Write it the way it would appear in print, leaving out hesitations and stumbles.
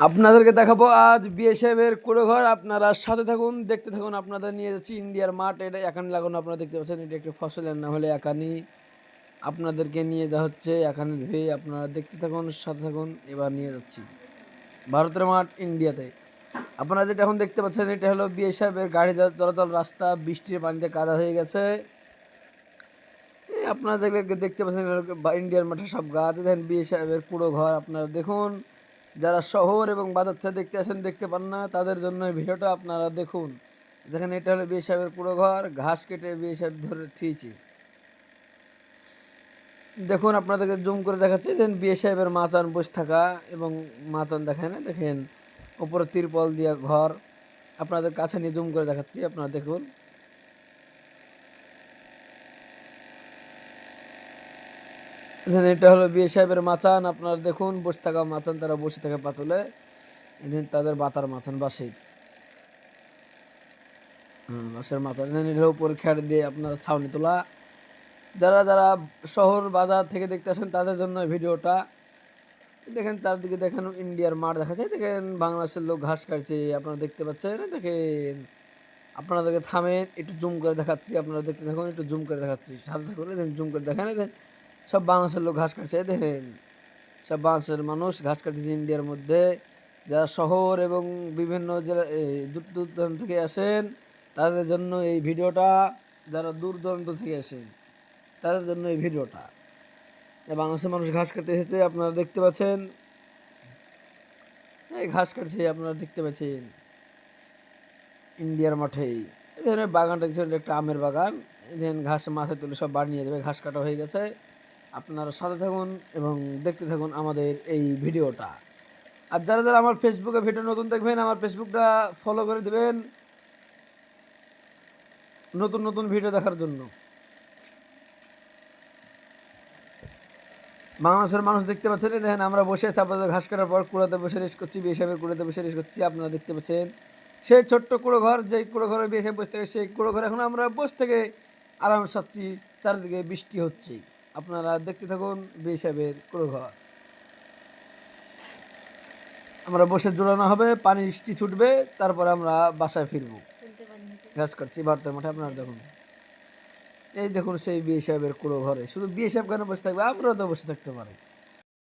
আপনাদেরকে দেখাবো আজ বিএসএফের কুড়ো ঘর। আপনারা সাথে থাকুন, দেখতে থাকুন। আপনাদের নিয়ে যাচ্ছি ইন্ডিয়ার মাঠ। এটা একানি লাগানো, আপনারা দেখতে পাচ্ছেন। এটা একটি ফসলের নাম হলে একানি। আপনাদেরকে নিয়ে যাওয়া হচ্ছে একানির ভে। আপনারা দেখতে থাকুন, সাথে থাকুন। এবার নিয়ে যাচ্ছি ভারতের মাঠ ইন্ডিয়াতে। আপনারা যেটা এখন দেখতে পাচ্ছেন এটা হলো বিএসএফের গাড়ি চলাচল রাস্তা। বৃষ্টির পানিতে কাদা হয়ে গেছে। আপনারা দেখতে পাচ্ছেন ইন্ডিয়ার মাঠে সব গাছ। দেখেন বিএসএফের কুড়ো ঘর। আপনারা দেখুন, যারা শহর এবং বাজারটা দেখতে আসেন, দেখতে পান না, তাদের জন্য এই ভিডিওটা আপনারা দেখুন। দেখেন এটা হলো বিএসএফের কুড়ো ঘর। ঘাস কেটে বিএসএফ ধরে থুয়েছি। দেখুন আপনাদেরকে জুম করে দেখাচ্ছি। দেখেন বিএসএফের মাচান বসে থাকা এবং মাচান দেখেন, দেখেন উপরে তিরপল দিয়া ঘর। আপনাদের কাছে নিয়ে জুম করে দেখাচ্ছি, আপনারা দেখুন। এটা হলো বিএসএফের মাচান। আপনারা দেখুন বসে থাকা মাচান, তারা বসে থাকে পাতলে। তাদের বাতার মাচান বাসের বাসের মাচান। এর উপর খেড় দিয়ে আপনার ছাউনি তোলা। যারা যারা শহর বাজার থেকে দেখতে আসেন তাদের জন্য ভিডিওটা। দেখেন চারদিকে, দেখেন ইন্ডিয়ার মাঠ দেখা যায়। দেখেন বাংলাদেশের লোক ঘাস কাটছে, আপনারা দেখতে পাচ্ছেন। দেখেন আপনাদেরকে থামে একটু জুম করে দেখাচ্ছি, আপনারা দেখতে থাকুন। একটু জুম করে দেখাচ্ছি, সাথে থাকুন। দেখেন জুম করে দেখেন, দেখেন সব বাংলাদেশের লোক ঘাস কাটছে। দেখেন সব বাংলাদেশের মানুষ ঘাস কাটছে ইন্ডিয়ার মধ্যে। যারা শহর এবং বিভিন্ন জেলা দূর দূরান্ত থেকে আসেন তাদের জন্য এই ভিডিওটা। যারা দূর দূরান্ত থেকে আসেন তাদের জন্য এই ভিডিওটা। বাংলাদেশের মানুষ ঘাস কাটতে এসেছে, আপনারা দেখতে পাচ্ছেন। এই ঘাস কাটছে, আপনারা দেখতে পাচ্ছেন ইন্ডিয়ার মাঠেই। এই ধরনের বাগানটা ছিল একটা আমের বাগান। দেখেন ঘাস মাথায় তুলে সব বাড়ি নিয়ে যাবে, ঘাস কাটা হয়ে গেছে। আপনারা সাথে থাকুন এবং দেখতে থাকুন আমাদের এই ভিডিওটা। আর যারা যারা আমার ফেসবুকে ভিডিও নতুন দেখবেন, আমার ফেসবুকটা ফলো করে দেবেন নতুন নতুন ভিডিও দেখার জন্য। বাংলাদেশের মানুষ দেখতে পাচ্ছেন। দেখেন আমরা বসে আছি, আপনাদের ঘাস কাটার পর কুড়াতে বসে রেস্ট করছি, বিএসএফের কুড়াতে বসে রেস্ট করছি। আপনারা দেখতে পাচ্ছেন সেই ছোট্ট কুড়ো ঘর, যেই কুড়ো ঘরে বিএসএফ বসে থাকে, সেই কুড়ো ঘরে এখন আমরা বসে থেকে আরাম সাচ্ছি। চারিদিকে বৃষ্টি হচ্ছে, আপনারা দেখতে থাকুন বিএসএফের কুড়ো ঘর। আমরা বসে জোড়ানো হবে, পানি বৃষ্টি ছুটবে, তারপরে আমরা বাসায় ফিরবো। ঘাস কাটছি ভারতের মাঠে, আপনারা দেখুন। এই দেখুন সেই বিএসএফের কুড়ো ঘরে। শুধু বিএসএফ কেন বসে থাকবে, আমরাও তো বসে থাকতে পারি।